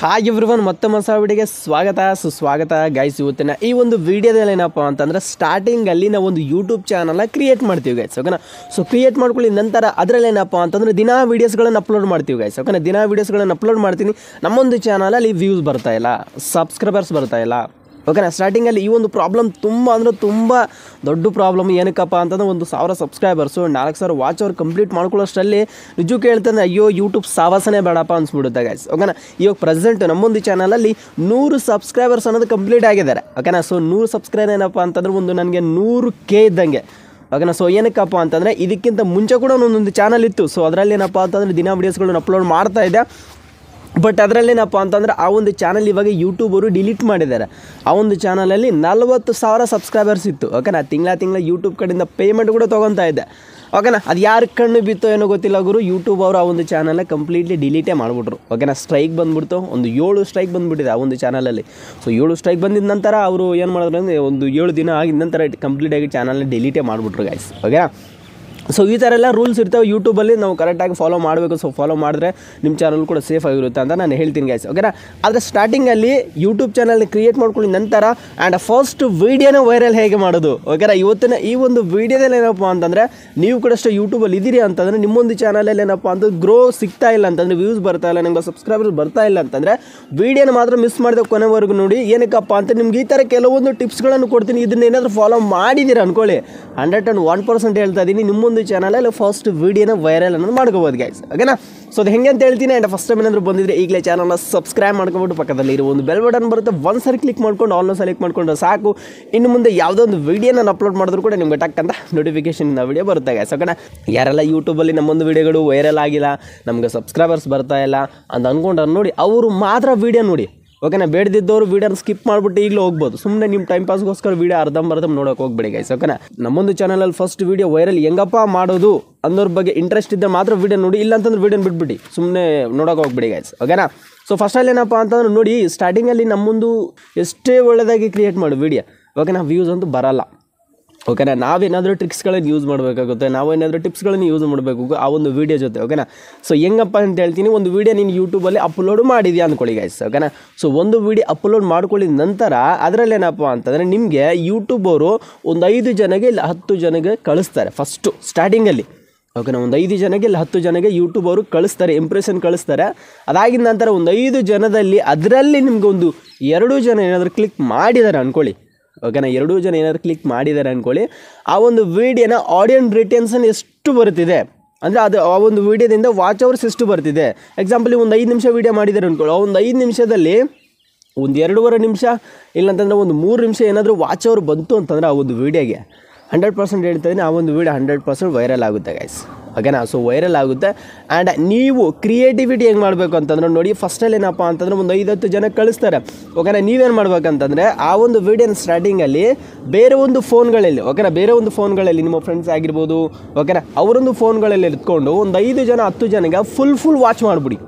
Hi everyone ಮತ್ತೊಮ್ಮೆ ಹೊಸ ವಿಡಿಯೋಗೆ ಸ್ವಾಗತ ಸುಸ್ವಾಗತ ಗೈಸ್. ಇವತ್ತಿನ ಈ ಒಂದು ವಿಡಿಯೋದಲ್ಲಿ ಏನಪ್ಪ ಅಂತಂದರೆ ಸ್ಟಾರ್ಟಿಂಗಲ್ಲಿ ನಾವು ಒಂದು ಯೂಟ್ಯೂಬ್ ಚಾನಲ್ನ ಕ್ರಿಯೇಟ್ ಮಾಡ್ತೀವಿ ಗೈಸ್, ಓಕೆನಾ. ಸೊ ಕ್ರಿಯೇಟ್ ಮಾಡ್ಕೊಳ್ಳಿ ನಂತರ ಅದರಲ್ಲಿ ಏನಪ್ಪ ಅಂತಂದರೆ ದಿನಾ ವೀಡಿಯೋಸ್ಗಳನ್ನು ಅಪ್ಲೋಡ್ ಮಾಡ್ತೀವಿ ಗೈಸ್, ಓಕೆನಾ. ದಿನಾ ವೀಡಿಯೋಸ್ಗಳನ್ನು ಅಪ್ಲೋಡ್ ಮಾಡ್ತೀನಿ, ನಮ್ಮೊಂದು ಚಾನಲಲ್ಲಿ ವ್ಯೂಸ್ ಬರ್ತಾ ಇಲ್ಲ, ಸಬ್ಸ್ಕ್ರೈಬರ್ಸ್ ಬರ್ತಾ ಇಲ್ಲ, ಓಕೆನಾ. ಸ್ಟಾರ್ಟಿಂಗಲ್ಲಿ ಈ ಒಂದು ಪ್ರಾಬ್ಲಮ್ ತುಂಬ ದೊಡ್ಡ ಪ್ರಾಬ್ಲಮ್. ಏನಕ್ಕಪ್ಪ ಅಂತಂದ್ರೆ 1000 ಸಬ್ಸ್ಕ್ರೈಬರ್ಸು 4000 ವಾಚ್ ಅವ್ರು ಕಂಪ್ಲೀಟ್ ಮಾಡ್ಕೊಳ್ಳೋಷ್ಟರಲ್ಲಿ ನಿಜಕ್ಕೂ ಹೇಳ್ತಂದ್ರೆ ಅಯ್ಯೋ ಯೂಟ್ಯೂಬ್ ಸಾವಾಸನೆ ಬೇಡಪ್ಪ ಅನ್ಸ್ಬಿಡುತ್ತೆ ಗೈಸ್, ಓಕೆನಾ. ಇವಾಗ ಪ್ರೆಸೆಂಟ್ ನಮ್ಮೊಂದು ಚಾನಲಲ್ಲಿ 100 ಸಬ್ಸ್ಕ್ರೈಬರ್ಸ್ ಅನ್ನೋದು ಕಂಪ್ಲೀಟ್ ಆಗಿದ್ದಾರೆ, ಓಕೆನಾ. ಸೊ 100 ಸಬ್ಸ್ಕ್ರೈಬರ್ ಏನಪ್ಪ ಅಂತಂದ್ರೆ ನನಗೆ 100K ಇದ್ದಂಗೆ, ಓಕೆನಾ. ಸೊ ಏನಕ್ಕಪ್ಪ ಅಂತಂದರೆ ಇದಕ್ಕಿಂತ ಮುಂಚೆ ಕೂಡ ಒಂದೊಂದು ಚಾನಲ್ ಇತ್ತು. ಸೊ ಅದರಲ್ಲಿ ಏನಪ್ಪ ಅಂತಂದರೆ ದಿನ ವೀಡಿಯೋಸ್ಗಳನ್ನ ಅಪ್ಲೋಡ್ ಮಾಡ್ತಾ ಇದ್ದೆ. ಬಟ್ ಅದರಲ್ಲೇನಪ್ಪ ಅಂತಂದರೆ ಆ ಒಂದು ಚಾನಲ್ ಇವಾಗ ಯೂಟ್ಯೂಬರು ಡಿಲೀಟ್ ಮಾಡಿದ್ದಾರೆ. ಆ ಒಂದು ಚಾನಲಲ್ಲಿ 40,000 ಸಬ್ಸ್ಕ್ರೈಬರ್ಸ್ ಇತ್ತು, ಓಕೆನಾ. ತಿಂಗಳ ಯೂಟ್ಯೂಬ್ ಕಡೆಯಿಂದ ಪೇಮೆಂಟ್ ಕೂಡ ತೊಗೊತಾ ಇದ್ದೆ, ಓಕೆನಾ. ಅದು ಯಾರ ಕಣ್ಣು ಬಿತ್ತೋ ಏನೋ ಗೊತ್ತಿಲ್ಲ ಗುರು, ಯೂಟ್ಯೂಬ್ ಅವರು ಆ ಒಂದು ಚಾನಲ್ನ ಕಂಪ್ಲೀಟ್ಲಿ ಡಿಲೀಟೇ ಮಾಡಿಬಿಟ್ರು, ಓಕೆನಾ. ಸ್ಟ್ರೈಕ್ ಬಂದುಬಿಡ್ತು, ಒಂದು 7 ಸ್ಟ್ರೈಕ್ ಬಂದುಬಿಟ್ಟಿದೆ ಆ ಒಂದು ಚಾನಲಲ್ಲಿ. ಸೊ 7 ಸ್ಟ್ರೈಕ್ ಬಂದಿದ ನಂತರ ಅವರು ಏನು ಮಾಡಿದ್ರು ಅಂದರೆ ಒಂದು 7 ದಿನ ಆಗಿದ ನಂತರ ಕಂಪ್ಲೀಟಾಗಿ ಚಾನಲ್ನ ಡಿಲೀಟೇ ಮಾಡಿಬಿಟ್ರು ಗೈಸ್, ಓಕೆನಾ. ಸೊ ಈ ಥರ ಎಲ್ಲ ರೂಲ್ಸ್ ಇರ್ತವೆ ಯೂಟ್ಯೂಬಲ್ಲಿ, ನಾವು ಕರೆಕ್ಟಾಗಿ ಫಾಲೋ ಮಾಡಬೇಕು. ಸೊ ಫಾಲೋ ಮಾಡಿದ್ರೆ ನಿಮ್ಮ ಚಾನಲ್ ಕೂಡ ಸೇಫ್ ಆಗಿರುತ್ತೆ ಅಂತ ನಾನು ಹೇಳ್ತೀನಿ ಗೈಸ್, ಓಕೆನಾ. ಆದರೆ ಸ್ಟಾರ್ಟಿಂಗಲ್ಲಿ ಯೂಟ್ಯೂಬ್ ಚಾನಲ್ನ ಕ್ರಿಯೇಟ್ ಮಾಡ್ಕೊಳ್ಳಿ ನಂತರ ಆ್ಯಂಡ್ ಫಸ್ಟ್ ವೀಡಿಯೋನ ವೈರಲ್ ಹೇಗೆ ಮಾಡೋದು, ಓಕೆನಾ. ಇವತ್ತಿನ ಈ ಒಂದು ವೀಡಿಯೋದಲ್ಲಿ ಏನಪ್ಪ ಅಂತಂದರೆ ನೀವು ಕೂಡ ಅಷ್ಟೇ ಯೂಟ್ಯೂಬಲ್ಲಿ ಇದ್ದೀರಿ ಅಂತಂದರೆ ನಿಮ್ಮೊಂದು ಚಾನಲಲ್ಲಿ ಏನಪ್ಪ ಅಂತಂದ್ರೆ ಗ್ರೋ ಸಿಗ್ತಾ ಇಲ್ಲ ಅಂತಂದರೆ, ವ್ಯೂಸ್ ಬರ್ತಾ ಇಲ್ಲ, ನಿಮ್ಗೆ ಸಬ್ಸ್ಕ್ರೈಬರ್ಸ್ ಬರ್ತಾ ಇಲ್ಲ ಅಂತಂದರೆ ವೀಡಿಯೋನ ಮಾತ್ರ ಮಿಸ್ ಮಾಡಿದೆ ಕೊನೆವರೆಗೂ ನೋಡಿ. ಏನಕ್ಕಪ್ಪ ಅಂತ ನಿಮ್ಗೆ ಈ ಥರ ಕೆಲವೊಂದು ಟಿಪ್ಸ್ಗಳನ್ನು ಕೊಡ್ತೀನಿ. ಇದನ್ನ ಏನಾದರೂ ಫಾಲೋ ಮಾಡಿದ್ದೀರ ಅನ್ಕೊಳ್ಳಿ 101% ಹೇಳ್ತಾ ಇದ್ದೀನಿ, ನಿಮ್ಮೊಂದು ಚಾನಲಲ್ಲಿ ಫಸ್ಟ್ ವೀಡಿಯೋನ ವೈರಲ್ ಅನ್ನೋದು ಮಾಡ್ಕೋಬೋದು ಗೈಸ್, ಓಕೆನಾ. ಸೊ ಅದು ಹೆಂಗೆ ಅಂತ ಹೇಳ್ತೀನಿ. ಆ್ಯಂಡ್ ಫಸ್ಟ್ ಟೈಮ್ ಏನಾದರೂ ಬಂದಿದ್ರೆ ಈಗಲೇ ಚಾನಲ್ನ ಸಬ್ಸ್ಕ್ರೈಬ್ ಮಾಡ್ಕೊಂಬಿಟ್ಟು ಪಕ್ಕದಲ್ಲಿ ಇರೋ ಒಂದು ಬೆಲ್ ಬಟನ್ ಬರುತ್ತೆ, ಒಂದ್ಸರಿ ಕ್ಲಿಕ್ ಮಾಡ್ಕೊಂಡು ಆಲ್ನ ಸೆಲೆಕ್ಟ್ ಮಾಡ್ಕೊಂಡ್ರೆ ಸಾಕು. ಇನ್ನು ಮುಂದೆ ಯಾವುದೋ ಒಂದು ವೀಡಿಯೋ ನಾನು ಅಪ್ಲೋಡ್ ಮಾಡಿದ್ರು ಕೂಡ ನಿಮ್ಗೆ ಟಕ್ ಅಂತ ನೋಟಿಫಿಕೇಶನ್ ವೀಡಿಯೋ ಬರುತ್ತೆ ಗೈಸ್, ಓಕೆನಾ. ಯಾರೆಲ್ಲ ಯೂಟ್ಯೂಬಲ್ಲಿ ನಮ್ಮೊಂದು ವೀಡಿಯೋಗಳು ವೈರಲ್ ಆಗಿಲ್ಲ, ನಮಗೆ ಸಬ್ಸ್ಕ್ರೈಬರ್ಸ್ ಬರ್ತಾ ಇಲ್ಲ ಅಂತ ಅಂದ್ಕೊಂಡ್ರೆ ನೋಡಿ, ಅವರು ಮಾತ್ರ ವೀಡಿಯೋ ನೋಡಿ, ಓಕೆನಾ. ಬೇಡದಿದ್ದವರು ವೀಡಿಯೋನ ಸ್ಕಿಪ್ ಮಾಡಿಬಿಟ್ಟು ಈಗಲೂ ಹೋಗ್ಬೋದು. ಸುಮ್ಮನೆ ನಿಮ್ಮ ಟೈಮ್ ಪಾಸ್ಗೋಸ್ಕರ ವೀಡಿಯೋ ಅರ್ಧಂಬರ್ಧ ನೋಡೋಕೆ ಹೋಗ್ಬೇಡಿ ಗೈಸ್, ಓಕೆನಾ. ನಮ್ಮೊಂದು ಚಾನಲಲ್ಲಿ ಫಸ್ಟ್ ವೀಡಿಯೋ ವೈರಲ್ ಹೆಂಗಪ್ಪ ಮಾಡೋದು ಅನ್ನೋರ ಬಗ್ಗೆ ಇಂಟ್ರೆಸ್ಟ್ ಇದ್ದರೆ ಮಾತ್ರ ವೀಡಿಯೋ ನೋಡಿ, ಇಲ್ಲ ಅಂತಂದ್ರೆ ವೀಡಿಯೋನ ಬಿಟ್ಬಿಟ್ಟು ಸುಮ್ಮನೆ ನೋಡೋಕೆ ಹೋಗ್ಬೇಡಿ ಗೈಸ್, ಓಕೆನಾ. ಸೊ ಫಸ್ಟಲ್ಲಿ ಏನಪ್ಪ ಅಂತಂದ್ರೆ ನೋಡಿ, ಸ್ಟಾರ್ಟಿಂಗಲ್ಲಿ ನಮ್ಮೊಂದು ಎಷ್ಟೇ ಒಳ್ಳೆಯದಾಗಿ ಕ್ರಿಯೇಟ್ ಮಾಡಿ ವೀಡಿಯೋ, ಓಕೆನಾ, ವ್ಯೂಸ್ ಅಂತೂ ಬರಲ್ಲ, ಓಕೆನಾ. ನಾವೇನಾದರೂ ಟ್ರಿಕ್ಸ್ಗಳನ್ನು ಯೂಸ್ ಮಾಡಬೇಕಾಗುತ್ತೆ, ನಾವೇನಾದರೂ ಟಿಪ್ಸ್ಗಳನ್ನು ಯೂಸ್ ಮಾಡಬೇಕು ಆ ಒಂದು ವೀಡಿಯೋ ಜೊತೆ, ಓಕೆನಾ. ಸೊ ಹೆಂಗಪ್ಪ ಅಂತ ಹೇಳ್ತೀನಿ, ಒಂದು ವೀಡಿಯೋ ನೀನು ಯೂಟ್ಯೂಬಲ್ಲಿ ಅಪ್ಲೋಡ್ ಮಾಡಿದ್ಯಾ ಅಂದ್ಕೊಳ್ಳಿ ಗೈಸ್, ಓಕೆನಾ. ಸೊ ಒಂದು ವೀಡಿಯೋ ಅಪ್ಲೋಡ್ ಮಾಡ್ಕೊಳ್ಳಿದ ನಂತರ ಅದರಲ್ಲಿ ಏನಪ್ಪ ಅಂತಂದರೆ ನಿಮಗೆ ಯೂಟ್ಯೂಬ್ ಅವರು ಒಂದು 5 ಜನಗೆ ಇಲ್ಲ 10 ಜನಗೆ ಕಳಿಸ್ತಾರೆ ಫಸ್ಟು ಸ್ಟಾರ್ಟಿಂಗಲ್ಲಿ, ಓಕೆನಾ. ಒಂದು 5 ಜನಗೆ ಇಲ್ಲ 10 ಜನಗೆ ಯೂಟ್ಯೂಬ್ ಅವರು ಕಳಿಸ್ತಾರೆ, ಇಂಪ್ರೆಷನ್ ಕಳಿಸ್ತಾರೆ. ಅದಾಗಿದ ನಂತರ ಒಂದು 5 ಜನದಲ್ಲಿ ಅದರಲ್ಲಿ ನಿಮ್ಗೆ ಒಂದು 2 ಜನ ಏನಾದರೂ ಕ್ಲಿಕ್ ಮಾಡಿದ್ದಾರೆ ಅಂದ್ಕೊಳ್ಳಿ, ಓಕೆನಾ. 2 ಜನ ಏನಾದ್ರು ಕ್ಲಿಕ್ ಮಾಡಿದ್ದಾರೆ ಅಂದ್ಕೊಳ್ಳಿ, ಆ ಒಂದು ವೀಡಿಯೋನ ಆಡಿಯನ್ಸ್ ರಿಟೆನ್ಷನ್ ಎಷ್ಟು ಬರ್ತಿದೆ ಅಂದರೆ ಅದು ಆ ಒಂದು ವೀಡಿಯೋದಿಂದ ವಾಚ್ ಅವರ್ಸ್ ಎಷ್ಟು ಬರ್ತಿದೆ. ಎಕ್ಸಾಂಪಲ್ ಒಂದು 5 ನಿಮಿಷ ವೀಡಿಯೋ ಮಾಡಿದ್ದಾರೆ ಅಂದ್ಕೊಳ್ಳಿ, ಒಂದು 5 ನಿಮಿಷದಲ್ಲಿ ಒಂದು 2.5 ನಿಮಿಷ ಇಲ್ಲಾಂತಂದರೆ ಒಂದು 3 ನಿಮಿಷ ಏನಾದರೂ ವಾಚ್ ಅವರ್ ಬಂತು ಅಂತಂದರೆ ಆ ಒಂದು ವೀಡಿಯೋಗೆ 100% ಹೇಳ್ತಾಯಿದ್ದೀನಿ, ಆ ಒಂದು ವೀಡಿಯೋ 100% ವೈರಲ್ ಆಗುತ್ತೆ ಗೈಸ್, ಓಕೆನಾ. ಸೊ ವೈರಲ್ ಆಗುತ್ತೆ. ಆ್ಯಂಡ್ ನೀವು ಕ್ರಿಯೇಟಿವಿಟಿ ಹೆಂಗೆ ಮಾಡಬೇಕು ಅಂತಂದ್ರೆ ನೋಡಿ, ಫಸ್ಟಲ್ಲಿ ಏನಪ್ಪ ಅಂತಂದರೆ ಒಂದು 5-10 ಜನ ಕಳಿಸ್ತಾರೆ, ಓಕೆನಾ. ನೀವೇನು ಮಾಡ್ಬೇಕಂತಂದರೆ ಆ ಒಂದು ವೀಡಿಯೋನ ಸ್ಟಾರ್ಟಿಂಗಲ್ಲಿ ಬೇರೆ ಒಂದು ಫೋನ್ಗಳಲ್ಲಿ, ಓಕೆನಾ, ಬೇರೆ ಒಂದು ಫೋನ್ಗಳಲ್ಲಿ ನಿಮ್ಮ ಫ್ರೆಂಡ್ಸ್ ಆಗಿರ್ಬೋದು, ಓಕೆನಾ, ಅವರೊಂದು ಫೋನ್ಗಳಲ್ಲಿ ಎತ್ಕೊಂಡು ಒಂದು 5 ಜನ 10 ಜನಗೆ ಫುಲ್ ವಾಚ್ ಮಾಡಿಬಿಡಿ,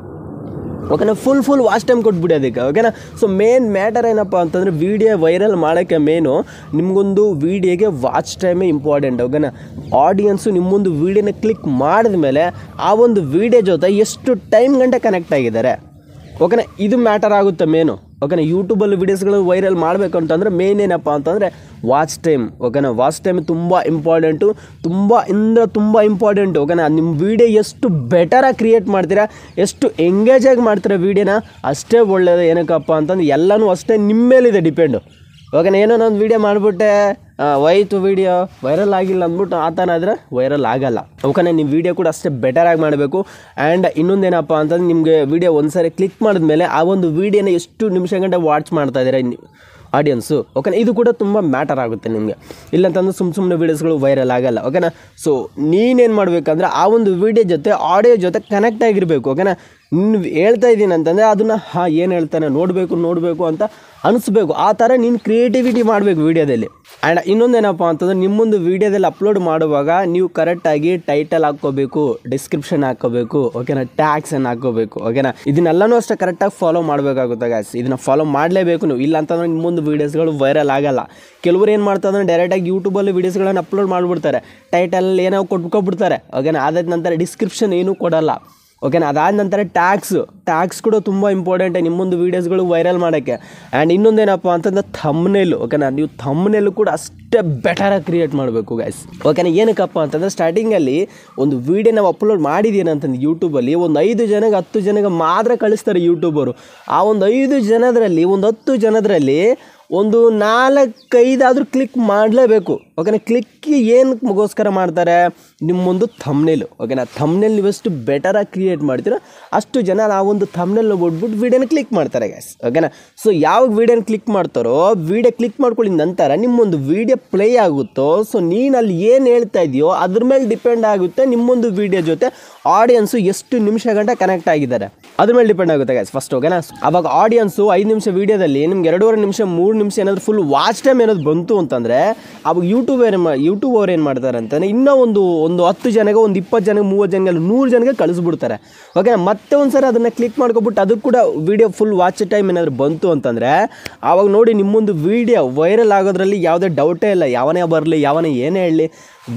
ಓಕೆನಾ. ಫುಲ್ ವಾಚ್ ಟೈಮ್ ಕೊಟ್ಬಿಡಿ ಅದಕ್ಕೆ, ಓಕೆನಾ. ಸೊ ಮೇನ್ ಮ್ಯಾಟರ್ ಏನಪ್ಪ ಅಂತಂದರೆ ವೀಡಿಯೋ ವೈರಲ್ ಮಾಡೋಕ್ಕೆ ಮೇನು ನಿಮಗೊಂದು ವೀಡಿಯೋಗೆ ವಾಚ್ ಟೈಮೇ ಇಂಪಾರ್ಟೆಂಟ್, ಓಕೆನಾ. ಆಡಿಯನ್ಸು ನಿಮ್ಮೊಂದು ವೀಡಿಯೋನ ಕ್ಲಿಕ್ ಮಾಡಿದ ಮೇಲೆ ಆ ಒಂದು ವೀಡಿಯೋ ಜೊತೆ ಎಷ್ಟು ಟೈಮ್ ಗಂಟೆ ಕನೆಕ್ಟ್ ಆಗಿದ್ದಾರೆ, ಓಕೆನಾ, ಇದು ಮ್ಯಾಟರ್ ಆಗುತ್ತೆ ಮೇನು, ಓಕೆನಾ. ಯೂಟ್ಯೂಬಲ್ಲಿ ವೀಡಿಯೋಸ್ಗಳು ವೈರಲ್ ಮಾಡಬೇಕು ಅಂತಂದರೆ ಮೇನ್ ಏನಪ್ಪ ಅಂತಂದರೆ ವಾಚ್ ಟೈಮ್, ಓಕೆನಾ. ವಾಚ್ ಟೈಮ್ ತುಂಬ ಇಂಪಾರ್ಟೆಂಟು, ತುಂಬ ಇಂಪಾರ್ಟೆಂಟು, ಓಕೆನಾ. ನಿಮ್ಮ ವೀಡಿಯೋ ಎಷ್ಟು ಬೆಟರಾಗಿ ಕ್ರಿಯೇಟ್ ಮಾಡ್ತೀರಾ, ಎಷ್ಟು ಎಂಗೇಜಾಗಿ ಮಾಡ್ತೀರಾ ವೀಡಿಯೋನ ಅಷ್ಟೇ ಒಳ್ಳೆಯದು. ಏನಕ್ಕಪ್ಪ ಅಂತಂದ್ರೆ ಎಲ್ಲನೂ ಅಷ್ಟೇ ನಿಮ್ಮ ಮೇಲಿದೆ ಡಿಪೆಂಡು, ಓಕೆನಾ. ಏನೋ ನಾನು ವೀಡಿಯೋ ಮಾಡಿಬಿಟ್ಟೆ ಹೋಯ್ತು ವೀಡಿಯೋ ವೈರಲ್ ಆಗಿಲ್ಲ ಅಂದ್ಬಿಟ್ಟು ಆ ಥರ ಆದರೆ ವೈರಲ್ ಆಗಲ್ಲ, ಓಕೆನಾ. ನಿಮ್ಮ ವೀಡಿಯೋ ಕೂಡ ಅಷ್ಟೇ ಬೆಟರಾಗಿ ಮಾಡಬೇಕು. ಆ್ಯಂಡ್ ಇನ್ನೊಂದೇನಪ್ಪ ಅಂತಂದ್ರೆ ನಿಮಗೆ ವೀಡಿಯೋ ಒಂದ್ಸರಿ ಕ್ಲಿಕ್ ಮಾಡಿದ್ಮೇಲೆ ಆ ಒಂದು ವೀಡಿಯೋನ ಎಷ್ಟು ನಿಮಿಷ ಗಂಟೆ ವಾಚ್ ಮಾಡ್ತಾ ಇದ್ದೀರಾ ಆಡಿಯನ್ಸು, ಓಕೆನಾ. ಇದು ಕೂಡ ತುಂಬ ಮ್ಯಾಟರ್ ಆಗುತ್ತೆ ನಿಮಗೆ, ಇಲ್ಲಂತಂದ್ರೆ ಸುಮ್ಮನೆ ವೀಡಿಯೋಸ್ಗಳು ವೈರಲ್ ಆಗಲ್ಲ, ಓಕೆನಾ. ಸೊ ನೀನೇನು ಮಾಡಬೇಕಂದ್ರೆ ಆ ಒಂದು ವೀಡಿಯೋ ಜೊತೆ ಆಡಿಯೋ ಜೊತೆ ಕನೆಕ್ಟ್ ಆಗಿರಬೇಕು, ಓಕೆನಾ. ನೀನು ಹೇಳ್ತಾ ಇದ್ದೀನಿ ಅಂತಂದರೆ ಅದನ್ನು ಏನು ಹೇಳ್ತಾನೆ ನೋಡಬೇಕು ಅಂತ ಅನಿಸ್ಬೇಕು, ಆ ಥರ ನೀನು ಕ್ರಿಯೇಟಿವಿಟಿ ಮಾಡಬೇಕು ವೀಡಿಯೋದಲ್ಲಿ. ಆ್ಯಂಡ್ ಇನ್ನೊಂದೇನಪ್ಪ ಅಂತಂದರೆ ನಿಮ್ಮೊಂದು ವೀಡಿಯೋದಲ್ಲಿ ಅಪ್ಲೋಡ್ ಮಾಡುವಾಗ ನೀವು ಕರೆಕ್ಟಾಗಿ ಟೈಟಲ್ ಹಾಕ್ಕೋಬೇಕು, ಡಿಸ್ಕ್ರಿಪ್ಷನ್ ಹಾಕ್ಕೋಬೇಕು, ಓಕೆನಾ, ಟ್ಯಾಗ್ಸನ್ನು ಹಾಕ್ಕೋಬೇಕು, ಓಕೆನಾ. ಇದನ್ನೆಲ್ಲನೂ ಅಷ್ಟೇ ಕರೆಕ್ಟಾಗಿ ಫಾಲೋ ಮಾಡಬೇಕಾಗುತ್ತೆ ಗಾಯ್ಸ್, ಇದನ್ನು ಫಾಲೋ ಮಾಡಲೇಬೇಕು ನೀವು, ಇಲ್ಲ ಅಂತಂದರೆ ನಿಮ್ಮೊಂದು ವೀಡಿಯೋಸ್ಗಳು ವೈರಲ್ ಆಗಲ್ಲ. ಕೆಲವರು ಏನು ಮಾಡ್ತಾರೆ ಡೈರೆಕ್ಟಾಗಿ ಯೂಟ್ಯೂಬಲ್ಲಿ ವೀಡಿಯೋಸ್ಗಳನ್ನು ಅಪ್ಲೋಡ್ ಮಾಡಿಬಿಡ್ತಾರೆ, ಟೈಟಲ್ ಏನೋ ಕೊಟ್ಕೊಬಿಡ್ತಾರೆ, ಓಕೆನಾ. ಅದಾದ ನಂತರ ಡಿಸ್ಕ್ರಿಪ್ಷನ್ ಏನೂ ಕೊಡಲ್ಲ, ಓಕೆನಾ. ಅದಾದ ನಂತರ ಟ್ಯಾಕ್ಸ್ ಕೂಡ ತುಂಬ ಇಂಪಾರ್ಟೆಂಟ್ ನಿಮ್ಮೊಂದು ವೀಡಿಯೋಸ್ಗಳು ವೈರಲ್ ಮಾಡೋಕ್ಕೆ. ಆ್ಯಂಡ್ ಇನ್ನೊಂದೇನಪ್ಪ ಅಂತಂದ್ರೆ ಥಂಬ್ನೇಲು. ಓಕೆನಾ, ನೀವು ಥಂಬ್ನೇಲು ಕೂಡ ಅಷ್ಟೇ ಬೆಟರಾಗಿ ಕ್ರಿಯೇಟ್ ಮಾಡಬೇಕು ಗೈಸ್. ಓಕೆನಾ, ಏನಕ್ಕಪ್ಪ ಅಂತಂದರೆ ಸ್ಟಾರ್ಟಿಂಗಲ್ಲಿ ಒಂದು ವೀಡಿಯೋ ನಾವು ಅಪ್ಲೋಡ್ ಮಾಡಿದ್ದೀವಿ ಅಂತಂದು ಯೂಟ್ಯೂಬಲ್ಲಿ ಒಂದು 5 ಜನಕ್ಕೆ 10 ಜನಕ್ಕೆ ಮಾತ್ರ ಕಳಿಸ್ತಾರೆ ಯೂಟ್ಯೂಬರು. ಆ ಒಂದು 5 ಜನದಲ್ಲಿ ಒಂದು 10 ಜನದಲ್ಲಿ ಒಂದು 4-5 ಆದರೂ ಕ್ಲಿಕ್ ಮಾಡಲೇಬೇಕು. ಓಕೆನಾ, ಕ್ಲಿಕ್ ಏನಕ್ಕೋಸ್ಕರ ಮಾಡ್ತಾರೆ? ನಿಮ್ಮೊಂದು ಥಂಬ್ನೇಲು. ಓಕೆನಾ, ಥಂಬ್ನೇಲ್ ನೀವೆಷ್ಟು ಬೆಟರಾಗಿ ಕ್ರಿಯೇಟ್ ಮಾಡ್ತೀರೋ ಅಷ್ಟು ಜನ ಆ ಒಂದು ಥಂಬ್ನೇಲ್ ನೋಡ್ಬಿಟ್ಟು ವೀಡಿಯೋನ ಕ್ಲಿಕ್ ಮಾಡ್ತಾರೆ ಗೈಸ್. ಓಕೆನಾ, ಸೊ ಯಾವಾಗ ವೀಡಿಯೋನ ಕ್ಲಿಕ್ ಮಾಡ್ತಾರೋ ವೀಡಿಯೋ ಕ್ಲಿಕ್ ಮಾಡ್ಕೊಳ್ಳಿದ ನಂತರ ನಿಮ್ಮೊಂದು ವೀಡಿಯೋ ಪ್ಲೇ ಆಗುತ್ತೋ, ಸೊ ನೀನು ಅಲ್ಲಿ ಏನು ಹೇಳ್ತಾ ಇದೆಯೋ ಅದ್ರ ಮೇಲೆ ಡಿಪೆಂಡ್ ಆಗುತ್ತೆ ನಿಮ್ಮೊಂದು ವೀಡಿಯೋ ಜೊತೆ ಆಡಿಯನ್ಸು ಎಷ್ಟು ನಿಮಿಷ ಗಂಟೆ ಕನೆಕ್ಟ್ ಆಗಿದ್ದಾರೆ ಅದ್ರ ಮೇಲೆ ಡಿಪೆಂಡ್ ಆಗುತ್ತೆ ಗೈಸ್ ಫಸ್ಟ್. ಓಕೆನಾ, ಅವಾಗ ಆಡಿಯನ್ಸು 5 ನಿಮಿಷ ವೀಡಿಯೋದಲ್ಲಿ ನಿಮ್ಗೆ 2.5 ನಿಮಿಷ 3 ನಿಮಿಷ ಏನಾದರೂ ಫುಲ್ ವಾಚ್ ಟೈಮ್ ಏನಾದ್ರು ಬಂತು ಅಂತಂದರೆ ಅವಾಗ ಯೂಟ್ಯೂಬ್ ಅವ್ರು ಏನು ಮಾಡ್ತಾರೆ ಅಂತಂದರೆ ಇನ್ನೂ ಒಂದು 10 ಜನಕ್ಕೆ, ಒಂದು 20 ಜನಕ್ಕೆ, 30 ಜನಕ್ಕೆ, 100 ಜನಕ್ಕೆ ಕಳಿಸ್ಬಿಡ್ತಾರೆ. ಓಕೆನಾ, ಮತ್ತೆ ಒಂದು ಸರಿ ಅದನ್ನು ಕ್ಲಿಕ್ ಮಾಡ್ಕೊಬಿಟ್ಟು ಅದಕ್ಕೆ ಕೂಡ ವೀಡಿಯೋ ಫುಲ್ ವಾಚ್ ಟೈಮ್ ಏನಾದರೂ ಬಂತು ಅಂತಂದರೆ ಆವಾಗ ನೋಡಿ ನಿಮ್ಮೊಂದು ವೀಡಿಯೋ ವೈರಲ್ ಆಗೋದ್ರಲ್ಲಿ ಯಾವುದೇ ಡೌಟೇ ಇಲ್ಲ. ಯಾವನೇ ಬರಲಿ ಯಾವನೇ ಏನೇ ಹೇಳಲಿ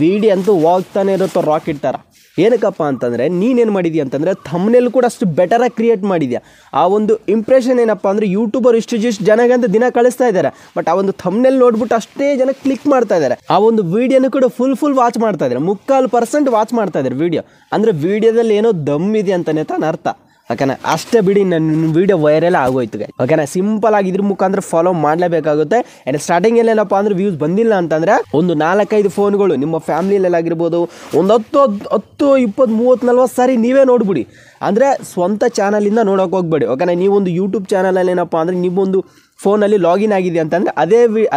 ವೀಡಿಯೋ ಅಂತೂ ಹೋಗ್ತಾನೆ ಇರುತ್ತೋ ರಾಕೆಟ್ ಥರ. ಏನಕ್ಕಪ್ಪ ಅಂತಂದರೆ ನೀನೇನು ಮಾಡಿದ್ಯಾ ಅಂತಂದರೆ ಥಂಬ್ನೇಲ್ ಕೂಡ ಅಷ್ಟು ಬೆಟರಾಗಿ ಕ್ರಿಯೇಟ್ ಮಾಡಿದ್ಯಾ. ಆ ಒಂದು ಇಂಪ್ರೆಷನ್ ಏನಪ್ಪ ಅಂದರೆ ಯೂಟ್ಯೂಬರ್ ಇಷ್ಟು ಜನಗೆ ಅಂತ ದಿನ ಕಳಿಸ್ತಾ ಇದ್ದಾರೆ, ಬಟ್ ಆ ಒಂದು ಥಂಬ್ನೇಲ್ ನೋಡ್ಬಿಟ್ಟು ಅಷ್ಟೇ ಜನ ಕ್ಲಿಕ್ ಮಾಡ್ತಾ ಇದ್ದಾರೆ. ಆ ಒಂದು ವೀಡಿಯೋನು ಕೂಡ ಫುಲ್ ವಾಚ್ ಮಾಡ್ತಾ ಇದ್ದಾರೆ, 3/4% ವಾಚ್ ಮಾಡ್ತಾ ಇದ್ದಾರೆ ವೀಡಿಯೋ. ಅಂದರೆ ವೀಡಿಯೋದಲ್ಲಿ ಏನೋ ದಮ್ ಇದೆ ಅಂತಲೇ ತಾನು ಅರ್ಥ. ಓಕೆನಾ, ಅಷ್ಟೇ ಬಿಡಿ, ನನ್ನ ವೀಡಿಯೋ ವೈರಲ್ ಆಗೋಯ್ತು ಗೈಸ್. ಓಕೆನಾ, ಸಿಂಪಲ್ ಆಗಿ ಇದ್ರ ಮುಖಾಂತರ ಫಾಲೋ ಮಾಡಲೇಬೇಕಾಗುತ್ತೆ. ಆ್ಯಂಡ್ ಸ್ಟಾರ್ಟಿಂಗಲ್ಲಿ ಏನಪ್ಪ ಅಂದರೆ ವ್ಯೂಸ್ ಬಂದಿಲ್ಲ ಅಂತಂದರೆ ಒಂದು 4-5 ಫೋನ್ಗಳು ನಿಮ್ಮ ಫ್ಯಾಮಿಲಿಯಲ್ಲಾಗಿರ್ಬೋದು ಒಂದು 10, 20, 30, 40 ಸಾರಿ ನೀವೇ ನೋಡ್ಬಿಡಿ. ಅಂದರೆ ಸ್ವಂತ ಚಾನಲಿಂದ ನೋಡೋಕೆ ಹೋಗ್ಬೇಡಿ. ಓಕೆನಾ, ನೀವೊಂದು ಯೂಟ್ಯೂಬ್ ಚಾನಲಲ್ಲಿ ಏನಪ್ಪ ಅಂದರೆ ನೀವೊಂದು ಫೋನಲ್ಲಿ ಲಾಗಿನ್ ಆಗಿದೆ ಅಂತಂದರೆ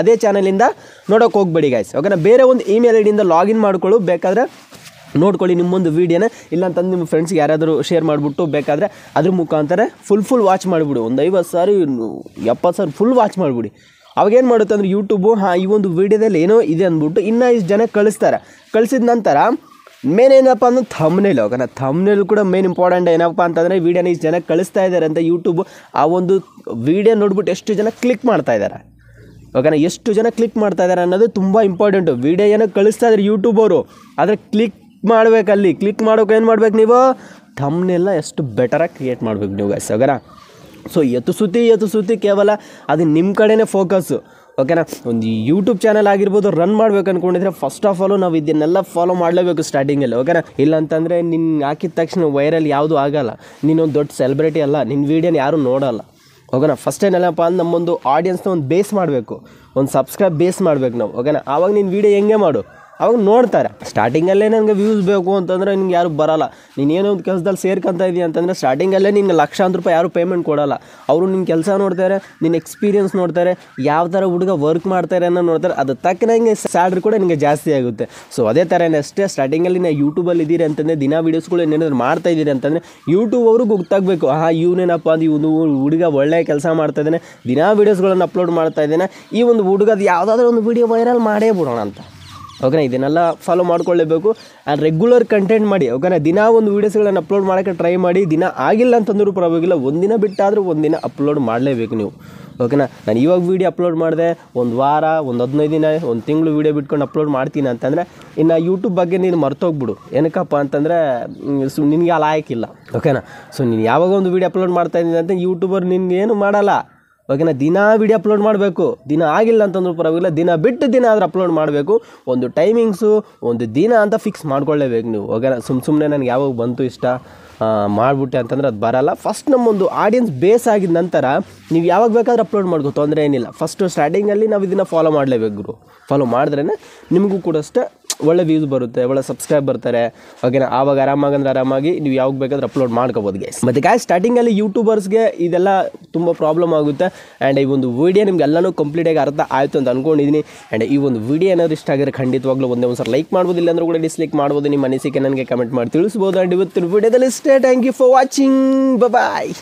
ಅದೇ ಚಾನಲಿಂದ ನೋಡೋಕೆ ಹೋಗ್ಬೇಡಿ ಗೈಸ್. ಓಕೆನಾ, ಬೇರೆ ಒಂದು ಇಮೇಲ್ ಐ ಡಿಯಿಂದ ಲಾಗಿನ್ ಮಾಡ್ಕೊಳ್ಳು, ಬೇಕಾದರೆ ನೋಡ್ಕೊಳ್ಳಿ ನಿಮ್ಮೊಂದು ವೀಡಿಯೋನ. ಇಲ್ಲಾಂತಂದು ನಿಮ್ಮ ಫ್ರೆಂಡ್ಸ್ಗೆ ಯಾರಾದರೂ ಶೇರ್ ಮಾಡಿಬಿಟ್ಟು ಬೇಕಾದರೆ ಅದ್ರ ಮುಖಾಂತರ ಫುಲ್ ವಾಚ್ ಮಾಡಿಬಿಡು. ಒಂದು 50 ಸಾರಿ 70 ಸಾರಿ ಫುಲ್ ವಾಚ್ ಮಾಡಿಬಿಡಿ. ಅವಾಗೇನು ಮಾಡುತ್ತೆ ಅಂದರೆ ಯೂಟ್ಯೂಬು ಈ ಒಂದು ವೀಡಿಯೋದಲ್ಲಿ ಏನೋ ಇದೆ ಅಂದ್ಬಿಟ್ಟು ಇನ್ನೂ ಇಷ್ಟು ಜನ ಕಳಿಸ್ತಾರೆ. ಕಳಿಸಿದ ನಂತರ ಮೇನ್ ಏನಪ್ಪ ಅಂದ್ರೆ ಥಂಬ್ನೇಲ್. ಓಕೆನಾ, ಥಂಬ್ನೇಲ್ ಕೂಡ ಮೇನ್ ಇಂಪಾರ್ಟೆಂಟ್. ಏನಪ್ಪ ಅಂತಂದರೆ ವೀಡಿಯೋನ ಇಷ್ಟು ಜನ ಕಳಿಸ್ತಾ ಇದ್ದಾರೆ ಅಂತ ಯೂಟ್ಯೂಬು ಆ ಒಂದು ವೀಡಿಯೋ ನೋಡ್ಬಿಟ್ಟು ಎಷ್ಟು ಜನ ಕ್ಲಿಕ್ ಮಾಡ್ತಾ ಇದ್ದಾರೆ. ಓಕೆನಾ, ಎಷ್ಟು ಜನ ಕ್ಲಿಕ್ ಮಾಡ್ತಾ ಇದ್ದಾರೆ ಅನ್ನೋದು ತುಂಬ ಇಂಪಾರ್ಟೆಂಟು. ವೀಡಿಯೋ ಏನೋ ಕಳಿಸ್ತಾ ಇದ್ದಾರೆ ಯೂಟ್ಯೂಬರು, ಆದರೆ ಕ್ಲಿಕ್ ಮಾಡಬೇಕಲ್ಲಿ. ಕ್ಲಿಕ್ ಮಾಡೋಕೆ ಏನು ಮಾಡ್ಬೇಕು ನೀವು? ಥಂಬ್ನೇಲ್ನ ಎಷ್ಟು ಬೆಟರಾಗಿ ಕ್ರಿಯೇಟ್ ಮಾಡಬೇಕು ನೀವು ಗೈಸ್. ಓಕೆನಾ, ಸೊ ಎತ್ತು ಸುತ್ತಿ ಕೇವಲ ಅದು ನಿಮ್ಮ ಕಡೆನೇ ಫೋಕಸ್ಸು. ಓಕೆನಾ, ಒಂದು ಯೂಟ್ಯೂಬ್ ಚಾನಲ್ ಆಗಿರ್ಬೋದು ರನ್ ಮಾಡ್ಬೇಕು ಅಂದ್ಕೊಂಡಿದ್ರೆ ಫಸ್ಟ್ ಆಫ್ ಆಲು ನಾವು ಇದನ್ನೆಲ್ಲ ಫಾಲೋ ಮಾಡಲೇಬೇಕು ಸ್ಟಾರ್ಟಿಂಗಲ್ಲಿ. ಓಕೆನಾ, ಇಲ್ಲಾಂತಂದರೆ ನಿನ್ನ ಹಾಕಿದ ತಕ್ಷಣ ವೈರಲ್ ಯಾವುದೂ ಆಗೋಲ್ಲ. ನೀನೊಂದು ದೊಡ್ಡ ಸೆಲೆಬ್ರಿಟಿ ಅಲ್ಲ, ನಿನ್ನ ವೀಡಿಯೋನ ಯಾರೂ ನೋಡೋಲ್ಲ. ಓಕೆನಾ, ಫಸ್ಟ್ ಏನಲ್ಲಪ್ಪ ಅಂದ್ರೆ ನಮ್ಮೊಂದು ಆಡಿಯನ್ಸ್ನ ಒಂದು ಬೇಸ್ ಮಾಡಬೇಕು, ಒಂದು ಸಬ್ಸ್ಕ್ರೈಬ್ ಬೇಸ್ ಮಾಡಬೇಕು ನಾವು. ಓಕೆನಾ, ಆವಾಗ ನಿನ್ನ ವೀಡಿಯೋ ಹೆಂಗೆ ಮಾಡು ಅವಾಗ ನೋಡ್ತಾರೆ. ಸ್ಟಾರ್ಟಿಂಗಲ್ಲೇ ನನಗೆ ವ್ಯೂಸ್ ಬೇಕು ಅಂತಂದರೆ ನಿನ್ಗೆ ಯಾರು ಬರೋಲ್ಲ. ನೀನೇನೋ ಒಂದು ಕೆಲಸದಲ್ಲಿ ಸೇರ್ಕೊಂತ ಇದೀಯ ಅಂತಂದರೆ ಸ್ಟಾರ್ಟಿಂಗಲ್ಲೇ ನಿನ್ಗೆ ಲಕ್ಷಾಂತರ ರೂಪಾಯಿ ಯಾರು ಪೇಮೆಂಟ್ ಕೊಡೋಲ್ಲ. ಅವರು ನಿನ್ನ ಕೆಲಸ ನೋಡ್ತಾರೆ, ನಿನ್ನ ಎಕ್ಸ್ಪೀರಿಯನ್ಸ್ ನೋಡ್ತಾರೆ, ಯಾವ ಥರ ಹುಡುಗ ವರ್ಕ್ ಮಾಡ್ತಾರೆ ಅನ್ನೋ ನೋಡ್ತಾರೆ. ಅದು ತಕ್ಕನಂಗೆ ಸ್ಯಾಲ್ರಿ ಕೂಡ ನಿಮಗೆ ಜಾಸ್ತಿ ಆಗುತ್ತೆ. ಸೊ ಅದೇ ಥರನೇ ಅಷ್ಟೇ ಸ್ಟಾರ್ಟಿಂಗಲ್ಲಿ ನೀವು ಯೂಟ್ಯೂಬಲ್ಲಿ ಇದ್ದೀರಿ ಅಂತಂದರೆ ದಿನ ವೀಡಿಯೋಸ್ಗಳು ಏನೇನಾದ್ರು ಮಾಡ್ತಾ ಇದ್ದೀರಿ ಅಂತಂದರೆ ಯೂಟ್ಯೂಬ್ ಅವ್ರಿಗೆ ಗೊತ್ತಾಗಬೇಕು, ಇವನೇನಪ್ಪ ಅದು ಇವನು ಹುಡುಗ ಒಳ್ಳೆಯ ಕೆಲಸ ಮಾಡ್ತಾ ಇದ್ದಾನೆ, ದಿನ ವೀಡಿಯೋಸ್ಗಳನ್ನು ಅಪ್ಲೋಡ್ ಮಾಡ್ತಾ ಇದ್ದಾನೆ, ಈ ಒಂದು ಹುಡುಗದು ಯಾವುದಾದ್ರೂ ಒಂದು ವೀಡಿಯೋ ವೈರಲ್ ಮಾಡೇ ಬಿಡೋಣ ಅಂತ. ಓಕೆನಾ, ಇದನ್ನೆಲ್ಲ ಫಾಲೋ ಮಾಡ್ಕೊಳ್ಳೇಬೇಕು. ಆ್ಯಂಡ್ ರೆಗ್ಯುಲರ್ ಕಂಟೆಂಟ್ ಮಾಡಿ. ಓಕೆನಾ, ದಿನ ಒಂದು ವೀಡಿಯೋಸ್ಗಳನ್ನು ಅಪ್ಲೋಡ್ ಮಾಡೋಕ್ಕೆ ಟ್ರೈ ಮಾಡಿ. ದಿನ ಆಗಿಲ್ಲ ಅಂತಂದ್ರೂ ಪರವಾಗಿಲ್ಲ, ಒಂದಿನ ಬಿಟ್ಟಾದರೂ ಒಂದಿನ ಅಪ್ಲೋಡ್ ಮಾಡಲೇಬೇಕು ನೀವು. ಓಕೆನಾ, ನಾನು ಇವಾಗ ವೀಡಿಯೋ ಅಪ್ಲೋಡ್ ಮಾಡಿದೆ, ಒಂದು ವಾರ, ಒಂದು 15 ದಿನ, ಒಂದು ತಿಂಗಳು ವೀಡಿಯೋ ಬಿಟ್ಕೊಂಡು ಅಪ್ಲೋಡ್ ಮಾಡ್ತೀನಿ ಅಂತಂದರೆ ಇನ್ನು ಯೂಟ್ಯೂಬ್ ಬಗ್ಗೆ ನೀನು ಮರ್ತೋಗ್ಬಿಡು. ಏನಕ್ಕಪ್ಪ ಅಂತಂದರೆ ನಿನಗೆ ಅಲ್ಲಿ ಆಯ್ಕಿಲ್ಲ. ಓಕೆನಾ, ಸೊ ನೀನು ಯಾವಾಗ ಒಂದು ವೀಡಿಯೋ ಅಪ್ಲೋಡ್ ಮಾಡ್ತಾಯಿದ್ದೀನಿ ಅಂತ ಯೂಟ್ಯೂಬರ್ ನಿನ್ಗೆ ಏನು ಮಾಡಲ್ಲ. ಓಕೆನಾ, ದಿನ ವೀಡಿಯೋ ಅಪ್ಲೋಡ್ ಮಾಡಬೇಕು. ದಿನ ಆಗಿಲ್ಲ ಅಂತಂದ್ರೂ ಪರವಾಗಿಲ್ಲ, ದಿನ ಬಿಟ್ಟು ದಿನ ಆದರೂ ಅಪ್ಲೋಡ್ ಮಾಡಬೇಕು. ಒಂದು ಟೈಮಿಂಗ್ಸು, ಒಂದು ದಿನ ಅಂತ ಫಿಕ್ಸ್ ಮಾಡ್ಕೊಳ್ಳೇಬೇಕು ನೀವು. ಓಕೆನಾ, ಸುಮ್ಮನೆ ನನಗೆ ಯಾವಾಗ ಬಂತು ಇಷ್ಟ ಮಾಡಿಬಿಟ್ಟೆ ಅಂತಂದ್ರೆ ಅದು ಬರೋಲ್ಲ. ಫಸ್ಟ್ ನಮ್ಮೊಂದು ಆಡಿಯನ್ಸ್ ಬೇಸ್ ಆಗಿದ ನಂತರ ನೀವು ಯಾವಾಗ ಬೇಕಾದ್ರೂ ಅಪ್ಲೋಡ್ ಮಾಡ್ಕೋ, ತೊಂದರೆ ಏನಿಲ್ಲ. ಫಸ್ಟು ಸ್ಟಾರ್ಟಿಂಗಲ್ಲಿ ನಾವು ಇದನ್ನು ಫಾಲೋ ಮಾಡಲೇಬೇಕು. ಫಾಲೋ ಮಾಡಿದ್ರೇ ನಿಮಗೂ ಕೂಡ ಅಷ್ಟೇ ಒಳ್ಳೆ ವ್ಯೂಸ್ ಬರುತ್ತೆ, ಒಳ್ಳೆ ಸಬ್ಸ್ಕ್ರೈಬ್ ಬರ್ತಾರೆ. ಓಕೆನಾ, ಆವಾಗ ಆರಾಮಾಗಿ ನೀವು ಯಾವಾಗ ಬೇಕಾದ್ರೆ ಅಪ್ಲೋಡ್ ಮಾಡ್ಕೋಬೋದು ಗೈಸ್. ಮತ್ತು ಗೈಸ್ ಸ್ಟಾರ್ಟಿಂಗಲ್ಲಿ ಯೂಟ್ಯೂಬರ್ಸ್ಗೆ ಇದೆಲ್ಲ ತುಂಬ ಪ್ರಾಬ್ಲಮ್ ಆಗುತ್ತೆ. ಆ್ಯಂಡ್ ಈ ಒಂದು ವೀಡಿಯೋ ನಿಮ್ಗೆ ಎಲ್ಲನೂ ಕಂಪ್ಲೀಟಾಗಿ ಅರ್ಥ ಆಯಿತು ಅಂತ ಅಂದ್ಕೊಂಡಿದ್ದೀನಿ. ಆ್ಯಂಡ್ ಈ ಒಂದು ವೀಡಿಯೋ ಏನಾದರೂ ಇಷ್ಟ ಆಗಿದ್ರೆ ಖಂಡಿತವಾಗ್ಲೂ ಒಂದು ಸಲ ಲೈಕ್ ಮಾಡ್ಬೋದು, ಇಲ್ಲಾಂದ್ರೂ ಕೂಡ ಡಿಸ್ಲೈಕ್ ಮಾಡ್ಬೋದು. ನಿಮ್ಮ ಅನಿಸಿಕೆ ನನಗೆ ಕಮೆಂಟ್ ಮಾಡಿ ತಿಳಿಸ್ಬೋದು. ಆ್ಯಂಡ್ ಇವತ್ತಿನ ವೀಡಿಯೋದಲ್ಲಿ ಇಷ್ಟೇ. Thank you for watching. Bye.